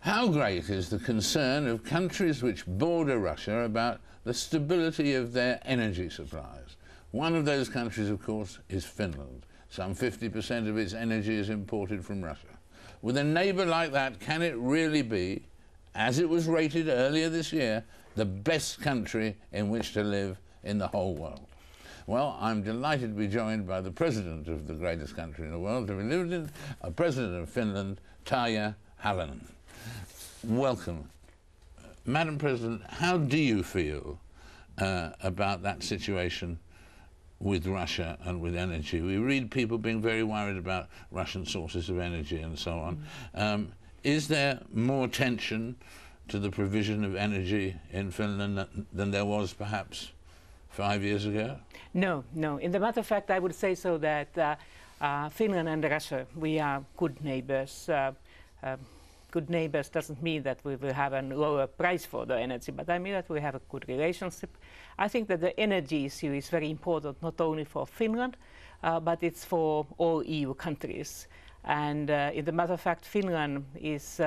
How great is the concern of countries which border Russia about the stability of their energy supplies? One of those countries, of course, is Finland. Some 50% of its energy is imported from Russia. With a neighbour like that, can it really be, as it was rated earlier this year, the best country in which to live in the whole world? Well, I'm delighted to be joined by the president of the greatest country in the world, to be lived in, President of Finland, Tarja Halonen. Welcome. Madam President, how do you feel about that situation with Russia and with energy? We read people being very worried about Russian sources of energy and so on. Is there more tension to the provision of energy in Finland than there was perhaps 5 years ago? No, no. In the matter of fact, I would say so that Finland and Russia, we are good neighbors. Good neighbors doesn't mean that we will have a lower price for the energy, but I mean that we have a good relationship. I think that the energy issue is very important, not only for Finland, but it's for all EU countries. And in the matter of fact, Finland is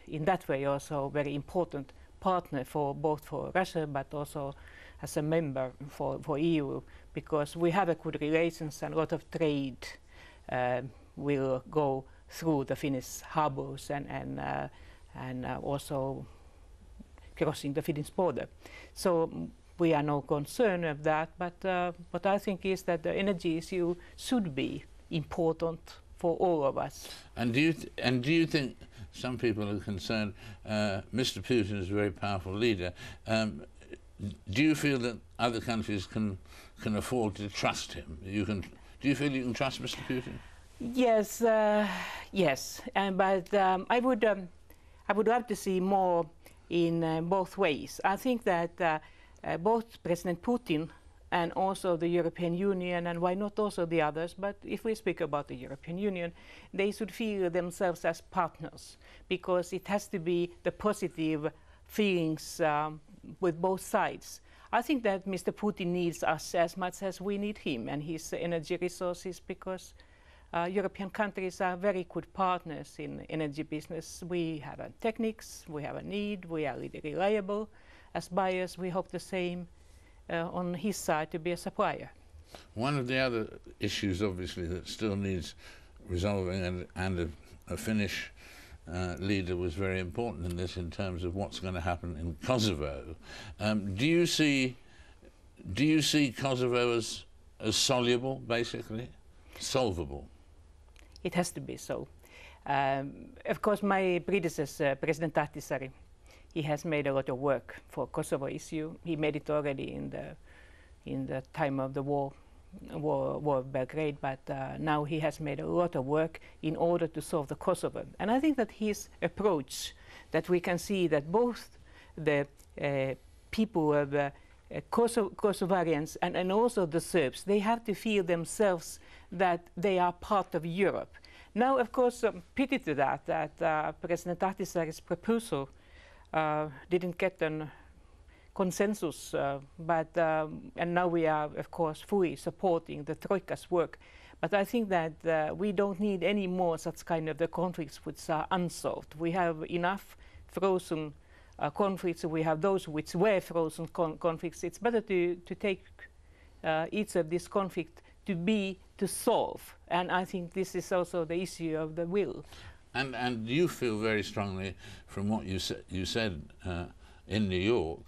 in that way also a very important partner for both for Russia, but also as a member for EU, because we have a good relations and a lot of trade will go through the Finnish harbours and also crossing the Finnish border. So we are no concern of that, but what I think is that the energy issue should be important for all of us. And do you think some people are concerned? Mr. Putin is a very powerful leader. Do you feel that other countries can afford to trust him? Do you feel you can trust Mr. Putin? Yes, yes, but I would love to see more in both ways. I think that both President Putin and also the European Union, and why not also the others, but if we speak about the European Union, they should feel themselves as partners, because it has to be the positive feelings with both sides. I think that Mr. Putin needs us as much as we need him and his energy resources, because European countries are very good partners in energy business. We have a techniques, we have a need, we are really reliable. As buyers, we hope the same on his side to be a supplier. One of the other issues, obviously, that still needs resolving, and a Finnish leader was very important in this, in terms of what's going to happen in Kosovo. Do you see Kosovo as soluble, basically, solvable? It has to be so. Of course, my predecessor, President Ahtisaari, he has made a lot of work for Kosovo issue. He made it already in the time of the war of Belgrade, but now he has made a lot of work in order to solve the Kosovo. And I think that his approach, that we can see that both the people of Kosovarians and also the Serbs, they have to feel themselves that they are part of Europe. Now, of course, pity to that President Ahtisaari's proposal didn't get a consensus, and now we are, of course, fully supporting the Troika's work. But I think that we don't need any more such kind of the conflicts which are unsolved. We have enough frozen conflicts. We have those which were frozen conflicts. It's better to take each of these conflicts to solve. And I think this is also the issue of the will. And you feel very strongly, from what you said in New York,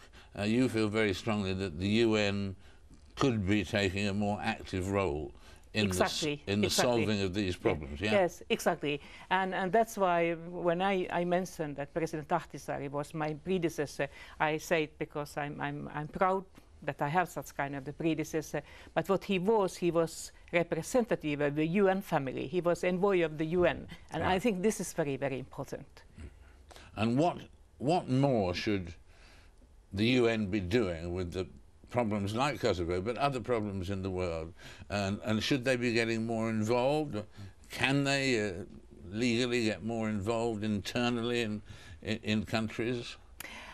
you feel very strongly that the UN could be taking a more active role in the solving of these problems. Yeah. Yes, exactly. And that's why when I mentioned that President Ahtisaari was my predecessor, I say it because I'm proud that I have such kind of the predecessor. But what he was representative of the UN family. He was envoy of the UN, and right. I think this is very, very important. And what more should the UN be doing with the problems like Kosovo, but other problems in the world? And should they be getting more involved? Can they legally get more involved internally in countries?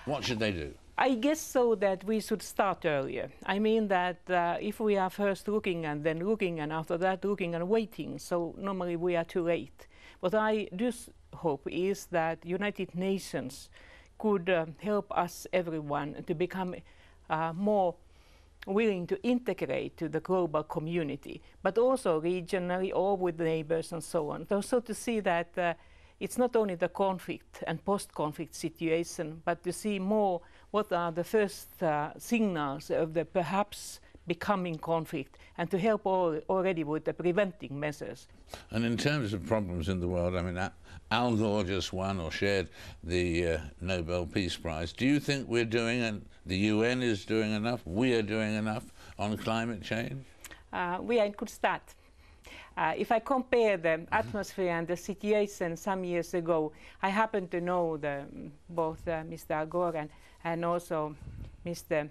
What should they do? I guess so that we should start earlier. I mean that if we are first looking and then looking and after that looking and waiting, so normally we are too late. What I do hope is that United Nations could help us, everyone, to become more willing to integrate to the global community, but also regionally or with neighbors and so on. So to see that it's not only the conflict and post-conflict situation, but to see more what are the first signals of the perhaps becoming conflict, and to help already with the preventing measures. And in terms of problems in the world, I mean, Al Gore just won or shared the Nobel Peace Prize. Do you think we're doing, and the UN is doing enough, we are doing enough on climate change? We are in good start. If I compare the atmosphere and the situation some years ago, I happen to know both Mr. Al Gore and also Mr.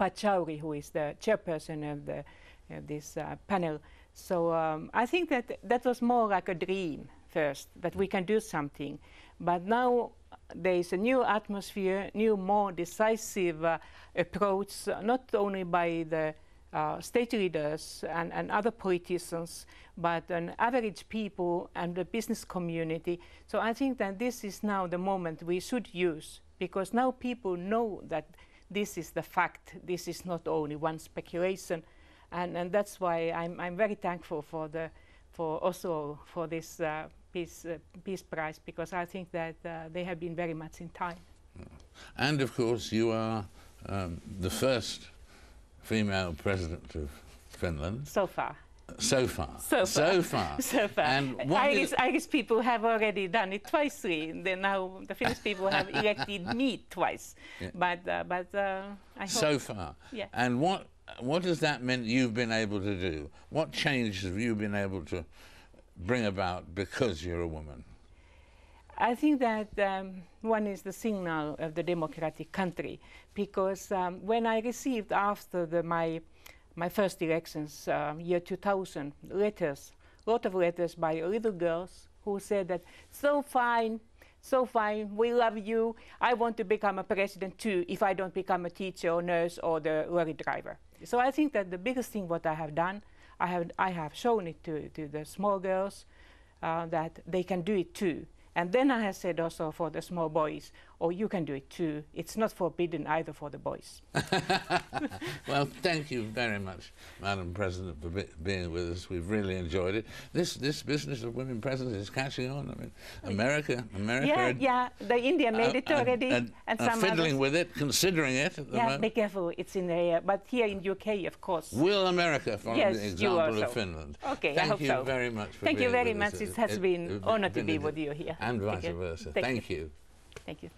Pachauri, who is the chairperson of this panel. So I think that was more like a dream first, that we can do something. But now there is a new atmosphere, new, more decisive approach, not only by the state leaders and other politicians, but on average people and the business community. So I think that this is now the moment we should use, because now people know that this is the fact. This is not only one speculation, and that's why I'm very thankful for Oslo for this Peace Prize, because I think that they have been very much in time. And of course, you are the first female president of Finland. So far. So far. So far. So far. So far. And Irish people have already done it twice. Now the Finnish people have elected me twice. Yeah. But I hope. So far. Yeah. And what does that mean you've been able to do? What changes have you been able to bring about because you're a woman? I think that one is the signal of the democratic country, because when I received after my first elections, year 2000, letters, a lot of letters by little girls who said that, so fine, we love you, I want to become a president too if I don't become a teacher or nurse or the lorry driver. So I think that the biggest thing what I have done, I have shown it to the small girls that they can do it too. And then I have said also for the small boys, oh, you can do it too. It's not forbidden either for the boys. Well, thank you very much, Madam President, for being with us. We've really enjoyed it. This business of women presidents is catching on. I mean, America. Yeah. The India made it already, and some fiddling others. with it, considering it at the moment. Be careful. It's in the air. But here in UK, of course. Will America follow the example you of Finland? Okay, Thank I hope you so. very much for Thank being you very with much. us. It has been an honor to be with you here. And vice versa. Thank you. Thank you.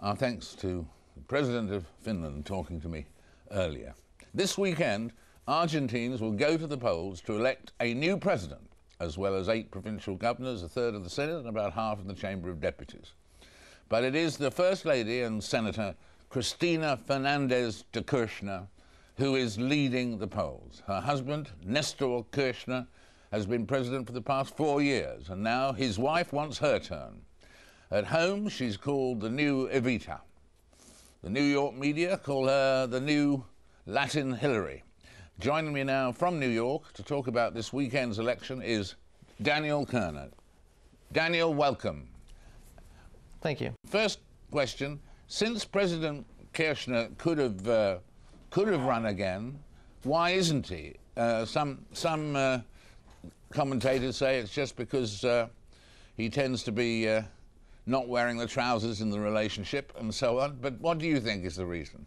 Our thanks to the President of Finland talking to me earlier. This weekend, Argentines will go to the polls to elect a new president, as well as 8 provincial governors, a third of the Senate, and about half of the Chamber of Deputies. But it is the First Lady and Senator Cristina Fernandez de Kirchner who is leading the polls. Her husband, Nestor Kirchner, has been president for the past 4 years, and now his wife wants her turn. At home, she's called the new Evita. The New York media call her the new Latin Hillary. Joining me now from New York to talk about this weekend's election is Daniel Kerner. Daniel, welcome. Thank you. First question, since President Kirchner could have run again, why isn't he? Some commentators say it's just because he tends to be not wearing the trousers in the relationship and so on. But what do you think is the reason?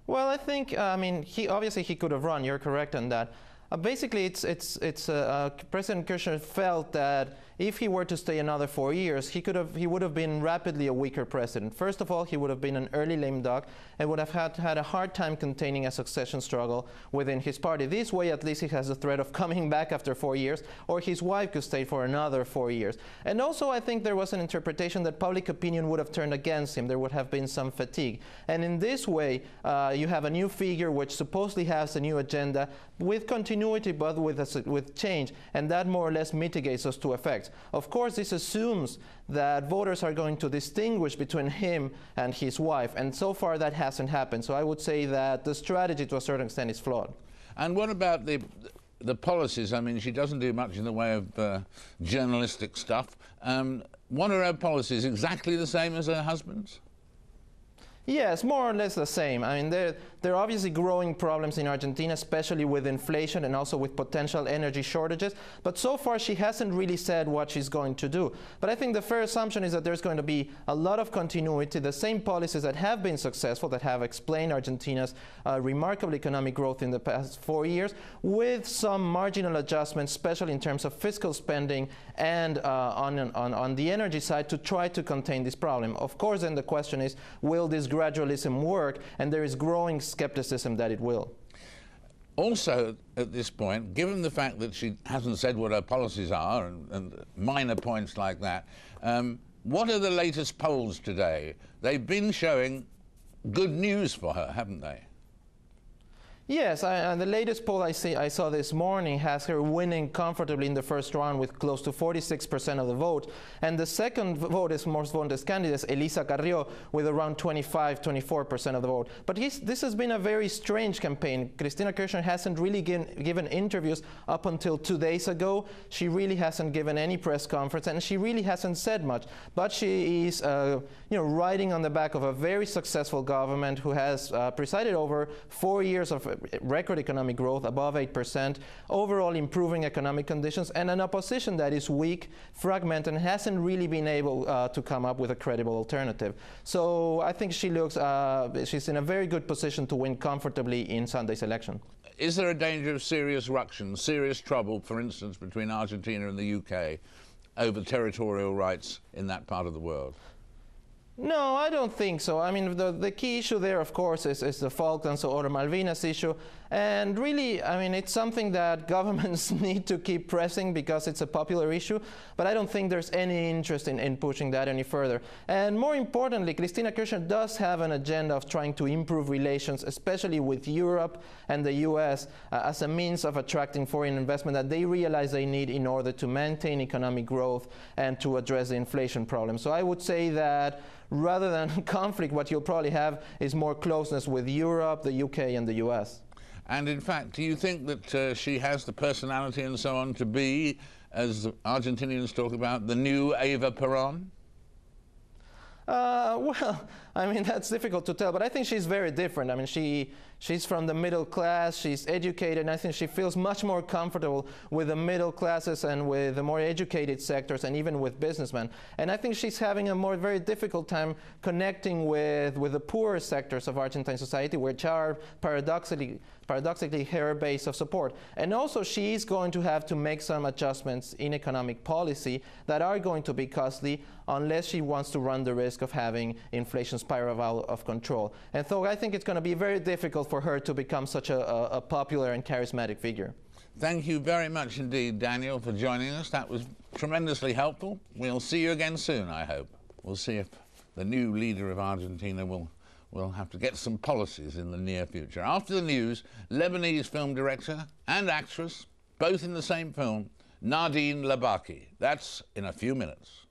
Well, I think, President could have run. You're correct on that. Basically, President Kirchner felt that if he were to stay another 4 years, he would have been rapidly a weaker president. First of all, he would have been an early lame duck and would have had a hard time containing a succession struggle within his party. This way, at least, he has the threat of coming back after 4 years, or his wife could stay for another 4 years. And also, I think there was an interpretation that public opinion would have turned against him. There would have been some fatigue. And in this way, you have a new figure which supposedly has a new agenda with continuity, but with change, and that more or less mitigates those two effects. Of course, this assumes that voters are going to distinguish between him and his wife, and so far that hasn't happened. So I would say that the strategy to a certain extent is flawed. And what about the policies, I mean, she doesn't do much in the way of journalistic stuff. What are her policies? Exactly the same as her husband's? Yes, more or less the same. I mean, there are obviously growing problems in Argentina, especially with inflation and also with potential energy shortages. But so far, she hasn't really said what she's going to do. But I think the fair assumption is that there's going to be a lot of continuity, the same policies that have been successful, that have explained Argentina's remarkable economic growth in the past 4 years, with some marginal adjustments, especially in terms of fiscal spending and on the energy side, to try to contain this problem. Of course, then the question is, will this gradualism work? And there is growing skepticism that it will. Also, at this point, given the fact that she hasn't said what her policies are and minor points like that, what are the latest polls today? They've been showing good news for her, haven't they? Yes, the latest poll I saw this morning has her winning comfortably in the first round with close to 46% of the vote. And the second vote is most voted candidate, Elisa Carrió, with around 24% of the vote. But this has been a very strange campaign. Cristina Kirchner hasn't really given interviews up until 2 days ago. She really hasn't given any press conference, and she really hasn't said much. But she is riding on the back of a very successful government who has presided over 4 years of record economic growth, above 8%, overall improving economic conditions, and an opposition that is weak, fragmented, and hasn't really been able to come up with a credible alternative. So I think she looks, she's in a very good position to win comfortably in Sunday's election. Is there a danger of serious ruction, serious trouble, for instance, between Argentina and the UK over territorial rights in that part of the world? No, I don't think so. I mean, the key issue there, of course, is the Falklands or Malvinas issue. And really, I mean, it's something that governments need to keep pressing because it's a popular issue. But I don't think there's any interest in pushing that any further. And more importantly, Cristina Kirchner does have an agenda of trying to improve relations, especially with Europe and the US, as a means of attracting foreign investment that they realize they need in order to maintain economic growth and to address the inflation problem. So I would say that rather than conflict, what you'll probably have is more closeness with Europe, the UK, and the US. And in fact, do you think that she has the personality and so on to be, as the Argentinians talk about, the new Eva Perón? Well, I mean, that's difficult to tell, but I think she's very different. I mean, she's from the middle class, she's educated, and I think she feels much more comfortable with the middle classes and with the more educated sectors and even with businessmen. And I think she's having a very difficult time connecting with the poorer sectors of Argentine society, which are paradoxically her base of support. And also she is going to have to make some adjustments in economic policy that are going to be costly unless she wants to run the risk of having inflation spiral out of control. And so I think it's going to be very difficult for her to become such a popular and charismatic figure. Thank you very much indeed, Daniel, for joining us. That was tremendously helpful. We'll see you again soon, I hope. We'll see if the new leader of Argentina will have to get some policies in the near future. After the news, Lebanese film director and actress, both in the same film, Nadine Labaki. That's in a few minutes.